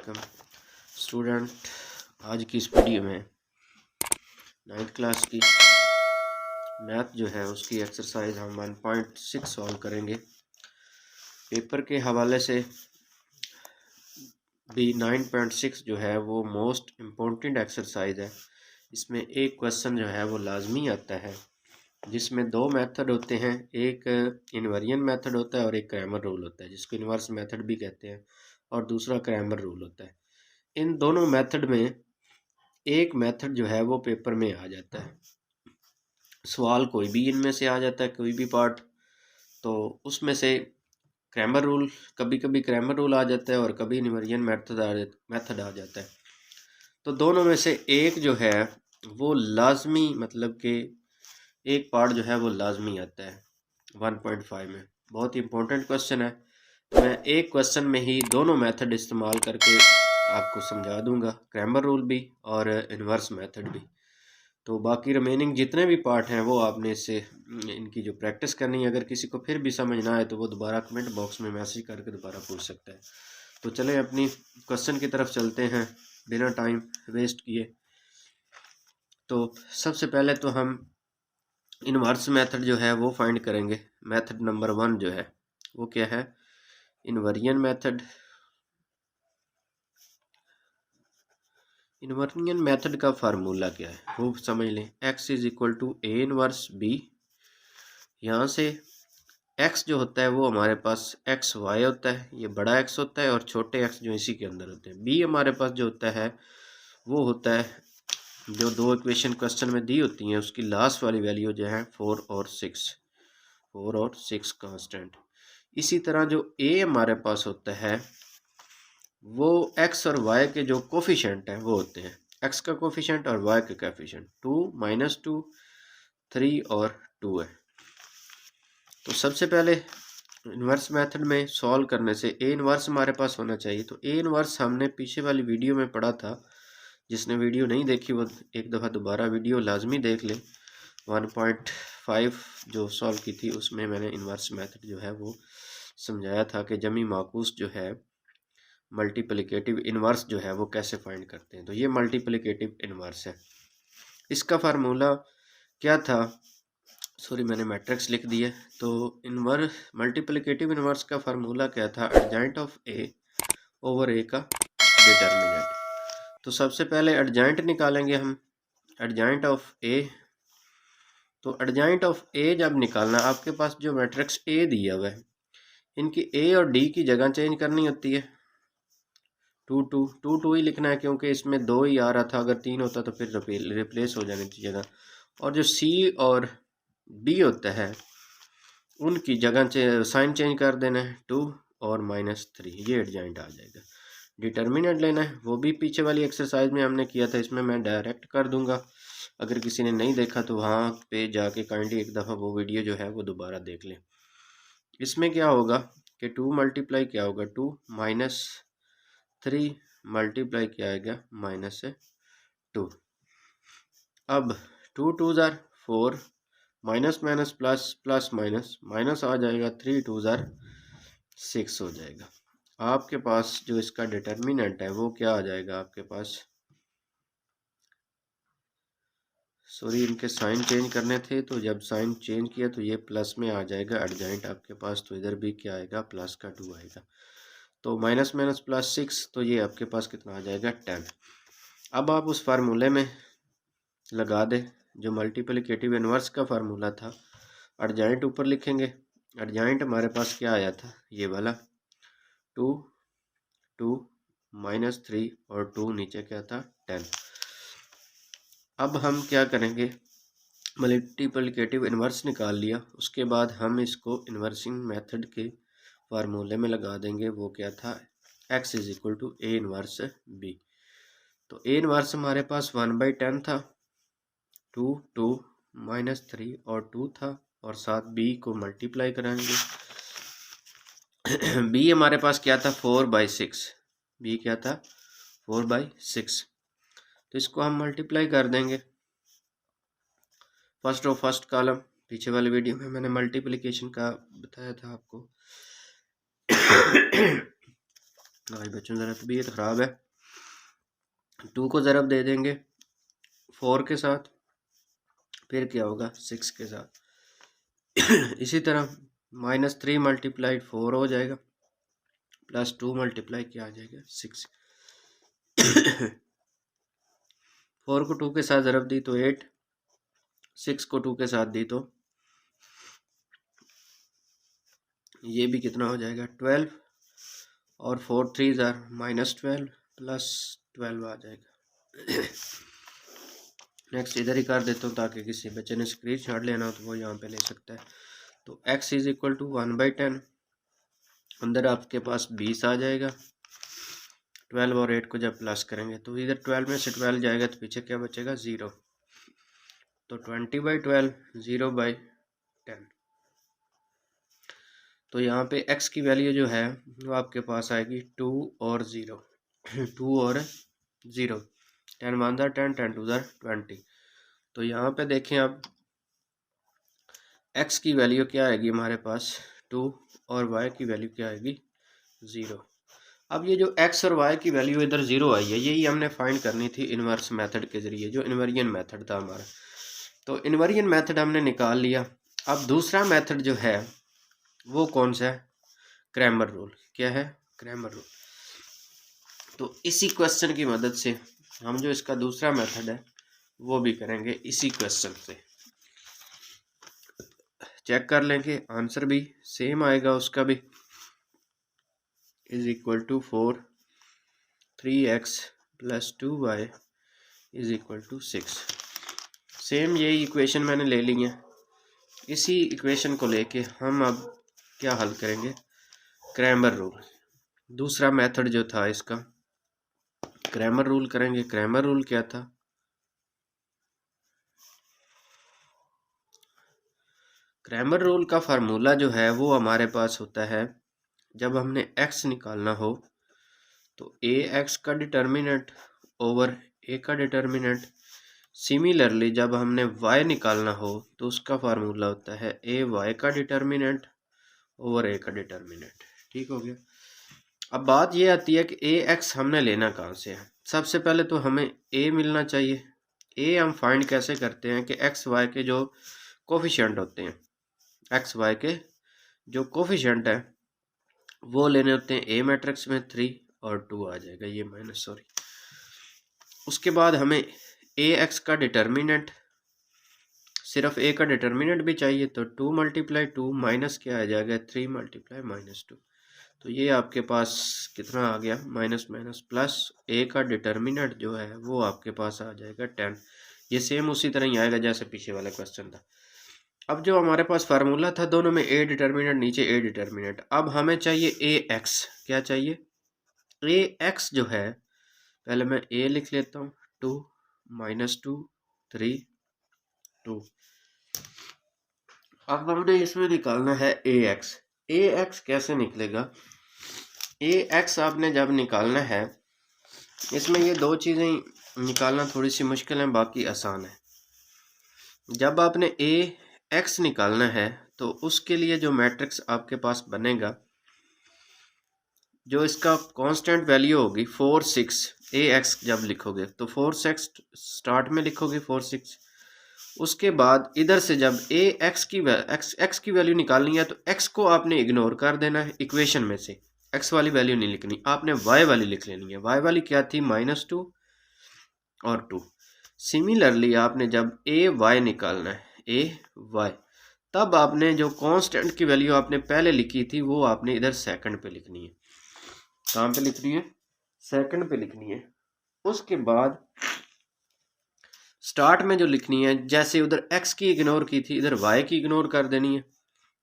वालेकुम स्टूडेंट। आज की इस वीडियो में 9th क्लास की मैथ जो है उसकी एक्सरसाइज हम 1.6 सॉल्व करेंगे। पेपर के हवाले से भी 9.6 जो है वो मोस्ट इम्पोर्टेंट एक्सरसाइज है। इसमें एक क्वेश्चन जो है वो लाजमी आता है जिसमें दो मेथड होते हैं, एक इनवेरिएंट मेथड होता है और एक क्रैमर रूल होता है जिसको इन्वर्स मेथड भी कहते हैं, और दूसरा क्रैमर रूल होता है। इन दोनों मेथड में एक मेथड जो है वो पेपर में आ जाता है, सवाल कोई भी इनमें से आ जाता है, कोई भी पार्ट, तो उसमें से क्रैमर रूल, कभी कभी क्रैमर रूल आ जाता है और कभी इनवेरिएंट मेथड आ जाता है। तो दोनों में से एक जो है वो लाजमी, मतलब कि एक पार्ट जो है वो लाजमी आता है 1.5 में। बहुत ही इंपॉर्टेंट क्वेश्चन है। मैं एक क्वेश्चन में ही दोनों मेथड इस्तेमाल करके आपको समझा दूंगा, क्रैमर रूल भी और इन्वर्स मेथड भी। तो बाकी रिमेनिंग जितने भी पार्ट हैं वो आपने इससे इनकी जो प्रैक्टिस करनी है। अगर किसी को फिर भी समझ ना आए तो वो दोबारा कमेंट बॉक्स में मैसेज करके दोबारा पूछ सकता है। तो चलें अपनी क्वेश्चन की तरफ चलते हैं बिना टाइम वेस्ट किए। तो सबसे पहले तो हम इन्वर्स मेथड जो है वो फाइंड करेंगे। मेथड नंबर 1 जो है वो क्या है? Invariant method. इनवेरिएंट मेथड का फार्मूला क्या है वो समझ लें। x is equal to A inverse B. यहाँ से x जो होता है वो हमारे पास एक्स वाई होता है, ये बड़ा x होता है, और छोटे x जो इसी के अंदर होते हैं। b हमारे पास जो होता है वो होता है, जो दो इक्वेशन क्वेश्चन में दी होती हैं उसकी लास्ट वाली वैल्यू जो है 4 और 6 कांस्टेंट। इसी तरह जो a हमारे पास होता है वो x और y के जो कोफिशिएंट हैं वो होते हैं, x का कोफिशिएंट और y का कोफिशिएंट 2, -2, 3 और 2 है। तो सबसे पहले इन्वर्स मेथड में सॉल्व करने से ए इन्वर्स हमारे पास होना चाहिए। तो ए इन्वर्स हमने पीछे वाली वीडियो में पढ़ा था। जिसने वीडियो नहीं देखी वो एक दफ़ा दोबारा वीडियो लाजमी देख ले। 1.5 जो सॉल्व की थी उसमें मैंने इन्वर्स मेथड जो है वो समझाया था कि जमी माकूस जो है मल्टीप्लिकेटिव इन्वर्स जो है वो कैसे फाइंड करते हैं। तो ये मल्टीप्लिकेटिव इन्वर्स है। इसका फार्मूला क्या था? सॉरी, मैंने मैट्रिक्स लिख दिया। तो इन्वर्स मल्टीप्लिकेटिव इन्वर्स का फार्मूला क्या था? एडजॉइंट ऑफ ए ओवर ए का डिटर्मिनेंट। तो सबसे पहले एडजॉइंट निकालेंगे हम, एडजॉइंट ऑफ ए। तो एडजॉइंट ऑफ ए जब निकालना, आपके पास जो मैट्रिक्स ए दिया हुआ है इनकी ए और डी की जगह चेंज करनी होती है। 2 ही लिखना है क्योंकि इसमें 2 ही आ रहा था, अगर 3 होता तो फिर रिप्लेस हो जानी थी जगह। और जो सी और डी होता है उनकी जगह साइन चेंज कर देना है, 2 और -3, ये एडजॉइंट आ जाएगा। डिटर्मिनेंट लेना है, वो भी पीछे वाली एक्सरसाइज में हमने किया था, इसमें मैं डायरेक्ट कर दूंगा। अगर किसी ने नहीं देखा तो वहाँ पे जाके काइंडली एक दफ़ा वो वीडियो जो है वो दोबारा देख लें। इसमें क्या होगा कि 2 मल्टीप्लाई क्या होगा, 2 -3 मल्टीप्लाई क्या आएगा, -2। अब 2 2 ज़ार 4, minus minus plus, plus minus minus आ जाएगा, 3 2 ज़ार 6 हो जाएगा। आपके पास जो इसका डिटर्मिनेंट है वो क्या आ जाएगा आपके पास? सॉरी, इनके साइन चेंज करने थे, तो जब साइन चेंज किया तो ये प्लस में आ जाएगा एडजॉइंट आपके पास, तो इधर भी क्या आएगा, प्लस का 2 आएगा। तो माइनस माइनस प्लस 6, तो ये आपके पास कितना आ जाएगा, 10। अब आप उस फार्मूले में लगा दें जो मल्टीप्लिकेटिव इन्वर्स का फार्मूला था। एडजॉइंट ऊपर लिखेंगे, एडजॉइंट हमारे पास क्या आया था, ये वाला 2 2 -3 और 2 नीचे क्या था, 10। अब हम क्या करेंगे, मल्टीप्लिकेटिव इन्वर्स निकाल लिया, उसके बाद हम इसको इन्वर्सिंग मेथड के फार्मूले में लगा देंगे। वो क्या था, x is equal to A inverse B. तो ए इन्वर्स हमारे पास 1/10 था, 2 2 -3 और 2 था, और साथ b को मल्टीप्लाई कराएंगे। b हमारे पास क्या था, 4/6। b क्या था, 4/6। तो इसको हम मल्टीप्लाई कर देंगे। फर्स्ट कॉलम, पीछे वाले वीडियो में मैंने मल्टीप्लिकेशन का बताया था आपको। आज बच्चों ज़रा तबीयत ख़राब है। 2 को ज़रब दे देंगे 4 के साथ, फिर क्या होगा 6 के साथ। इसी तरह -3 मल्टीप्लाइड 4 हो जाएगा, +2 मल्टीप्लाई क्या आ जाएगा 6। 4 को 2 के साथ ज़रब दी तो 8, 6 को 2 के साथ दी तो ये भी कितना हो जाएगा 12, और 4 3s are -12 +12 आ जाएगा। नेक्स्ट इधर ही कर देता हूँ ताकि किसी बच्चे ने स्क्रीन शॉट लेना हो तो वो यहाँ पे ले सकता है। तो x इज इक्वल टू 1/10, अंदर आपके पास 20 आ जाएगा। 12 और 8 को जब प्लस करेंगे तो इधर 12 में से 12 जाएगा तो पीछे क्या बचेगा 0। तो 20/12 0/10। तो यहाँ पे x की वैल्यू जो है वो आपके पास आएगी 2 और 0। 2 और 0, 10 1 10, 10 2 20। तो यहाँ पे देखें अब x की वैल्यू क्या आएगी हमारे पास 2 और y की वैल्यू क्या आएगी 0। अब ये जो x और y की वैल्यू इधर 0 आई है, यही हमने फाइंड करनी थी इन्वर्स मेथड के ज़रिए, जो इन्वर्जन मेथड था हमारा। तो इन्वर्जन मेथड हमने निकाल लिया। अब दूसरा मेथड जो है वो कौन सा है, क्रैमर रूल। क्या है, क्रैमर रूल। तो इसी क्वेश्चन की मदद से हम जो इसका दूसरा मेथड है वो भी करेंगे इसी क्वेश्चन से। चेक कर लेंगे, आंसर भी सेम आएगा उसका भी, is equal to 4 3x + 2y is equal to 6। Same यही इक्वेशन मैंने ले ली है। इसी इक्वेशन को लेके हम अब क्या हल करेंगे, क्रैमर रूल। दूसरा मेथड जो था इसका क्रैमर रूल करेंगे। क्रैमर रूल क्या था, क्रैमर रूल का फार्मूला जो है वो हमारे पास होता है, जब हमने x निकालना हो तो ax का डिटर्मिनेंट ओवर a का डिटर्मिनेंट। सिमिलरली जब हमने y निकालना हो तो उसका फार्मूला होता है ay का डिटर्मिनेंट ओवर a का डिटर्मिनेंट। ठीक हो गया। अब बात ये आती है कि ax हमने लेना कहाँ से है। सबसे पहले तो हमें a मिलना चाहिए। a हम फाइंड कैसे करते हैं कि एक्स वाई के जो कोफिशिएंट होते हैं, एक्स वाई के जो कोफिशिएंट है वो लेने होते हैं। a मैट्रिक्स में 3 और 2 आ जाएगा, ये माइनस सॉरी। उसके बाद हमें ax का डिटर्मिनेंट, सिर्फ a का डिटर्मिनेंट भी चाहिए तो 2 × 2 माइनस क्या आ जाएगा 3 × -2। तो ये आपके पास कितना आ गया माइनस माइनस प्लस, a का डिटर्मिनेंट जो है वो आपके पास आ जाएगा 10। ये सेम उसी तरह ही आएगा जैसे पीछे वाला क्वेश्चन था। अब जो हमारे पास फार्मूला था दोनों में a डिटर्मिनेंट नीचे a डिटर्मिनेंट, अब हमें चाहिए ax। क्या चाहिए, ax जो है पहले मैं a लिख लेता हूँ, 2 -2 3 2। अब हमने इसमें निकालना है ax। ax कैसे निकलेगा, ax आपने जब निकालना है, इसमें ये दो चीज़ें निकालना थोड़ी सी मुश्किल है, बाकी आसान है। जब आपने ax निकालना है तो उसके लिए जो मैट्रिक्स आपके पास बनेगा, जो इसका कांस्टेंट वैल्यू होगी 4 6, ax जब लिखोगे तो 4 6 स्टार्ट में लिखोगे 4 6। उसके बाद इधर से जब x की वैल्यू निकालनी है तो x को आपने इग्नोर कर देना है इक्वेशन में से, x वाली वैल्यू नहीं लिखनी, आपने y वाली लिख लेनी है। y वाली क्या थी -2 और 2। सिमिलरली आपने जब ay निकालना है ay, तब आपने जो कांस्टेंट की वैल्यू आपने पहले लिखी थी वो आपने इधर सेकंड पे लिखनी है। कहाँ पे लिखनी है, सेकंड पे लिखनी है। उसके बाद स्टार्ट में जो लिखनी है, जैसे उधर x की इग्नोर की थी इधर y की इग्नोर कर देनी है,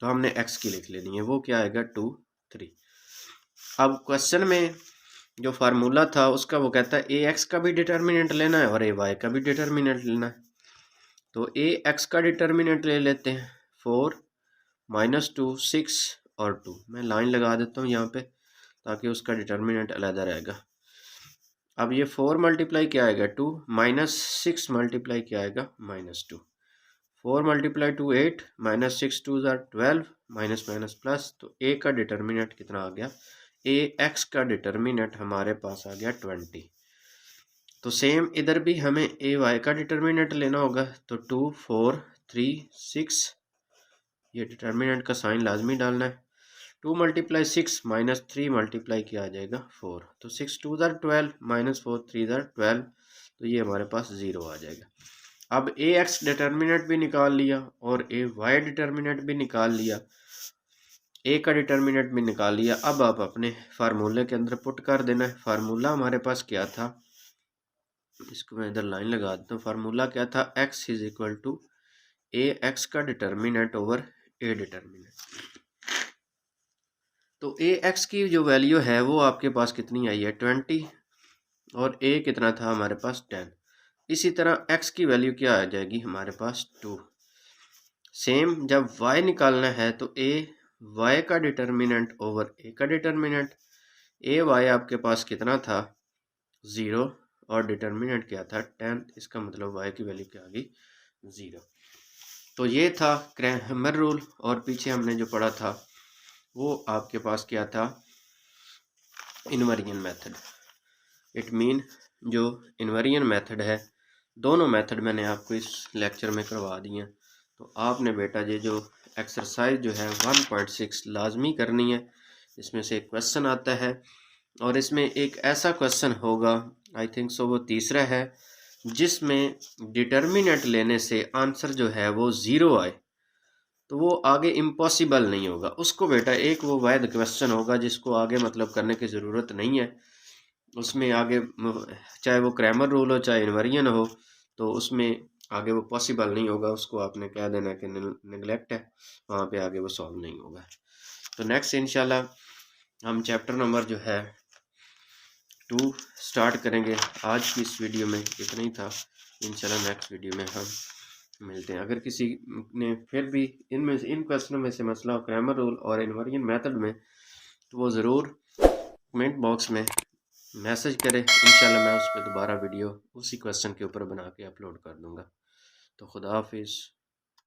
तो हमने x की लिख लेनी है, वो क्या आएगा 2 3। अब क्वेश्चन में जो फार्मूला था उसका वो कहता है ax का भी डिटर्मिनेंट लेना है और ay का भी डिटर्मिनेंट लेना है। तो ax का डिटर्मिनेंट ले लेते हैं 4 -2 6 और 2। मैं लाइन लगा देता हूँ यहाँ पे ताकि उसका डिटर्मिनेंट अलग रहेगा। अब ये 4 मल्टीप्लाई क्या आएगा 2, -6 मल्टीप्लाई क्या आएगा -2। 4 × 2 8, -6 2 12, माइनस माइनस प्लस, तो a का डिटर्मिनेंट कितना आ गया ए एक्स का डिटर्मिनेंट हमारे पास आ गया 20। तो सेम इधर भी हमें ए वाई का डिटर्मिनेंट लेना होगा। तो 2 4 3 6, ये डिटर्मिनेंट का साइन लाजमी डालना है। 2 × 6 -3 मल्टीप्लाई किया आ जाएगा 4। तो 6 2 ज़ार 12 -4 3 ज़ार 12, तो ये हमारे पास 0 आ जाएगा। अब ए एक्स डिटर्मिनेंट भी निकाल लिया और ए वाई डिटर्मिनेंट भी निकाल लिया, ए का डिटर्मिनेंट भी निकाल लिया। अब आप अपने फार्मूले के अंदर पुट कर देना है। फार्मूला हमारे पास क्या था, इसको मैं इधर लाइन लगा देता हूँ। फार्मूला क्या था, x is equal to A X का डिटर्मिनेंट ओवर ए डिटर्मिनेंट। तो ए एक्स की जो वैल्यू है वो आपके पास कितनी आई है 20, और ए कितना था हमारे पास 10। इसी तरह x की वैल्यू क्या आ जाएगी हमारे पास 2। सेम जब y निकालना है तो ए y का डिटर्मिनेंट ओवर ए का डिटर्मिनेंट। ए वाई आपके पास कितना था 0, और डिटर्मिनेंट क्या था 10, इसका मतलब y की वैल्यू क्या आ गई 0। तो ये था क्रैमर रूल, और पीछे हमने जो पढ़ा था वो आपके पास क्या था, इनवेरिएंट मेथड। इट मीन जो इनवेरिएंट मेथड है, दोनों मेथड मैंने आपको इस लेक्चर में करवा दिए हैं। तो आपने बेटा ये जो एक्सरसाइज जो है 1.6 लाजमी करनी है। इसमें से एक क्वेश्चन आता है, और इसमें एक ऐसा क्वेश्चन होगा, आई थिंक सो वो तीसरा है, जिसमें डिटर्मिनेंट लेने से आंसर जो है वो 0 आए, तो वो आगे इम्पॉसिबल नहीं होगा। उसको बेटा एक वो वैध क्वेश्चन होगा जिसको आगे मतलब करने की ज़रूरत नहीं है। उसमें आगे चाहे वो क्रैमर रूल हो चाहे इनवेरिएंट हो, तो उसमें आगे वो पॉसिबल नहीं होगा। उसको आपने कह देना कि निगलेक्ट है, वहाँ पे आगे वो सॉल्व नहीं होगा। तो नेक्स्ट इंशाल्लाह हम चैप्टर नंबर जो है 2 स्टार्ट करेंगे। आज की इस वीडियो में इतना ही था। इंशाल्लाह नेक्स्ट वीडियो में हम मिलते हैं। अगर किसी ने फिर भी इन क्वेश्चनों में से मसला हो क्रैमर रूल और इनवेरिएंट मेथड में, तो वो ज़रूर कमेंट बॉक्स में मैसेज करें। इंशाल्लाह मैं उस पर दोबारा वीडियो उसी क्वेश्चन के ऊपर बना के अपलोड कर दूंगा। तो खुदा हाफिज़।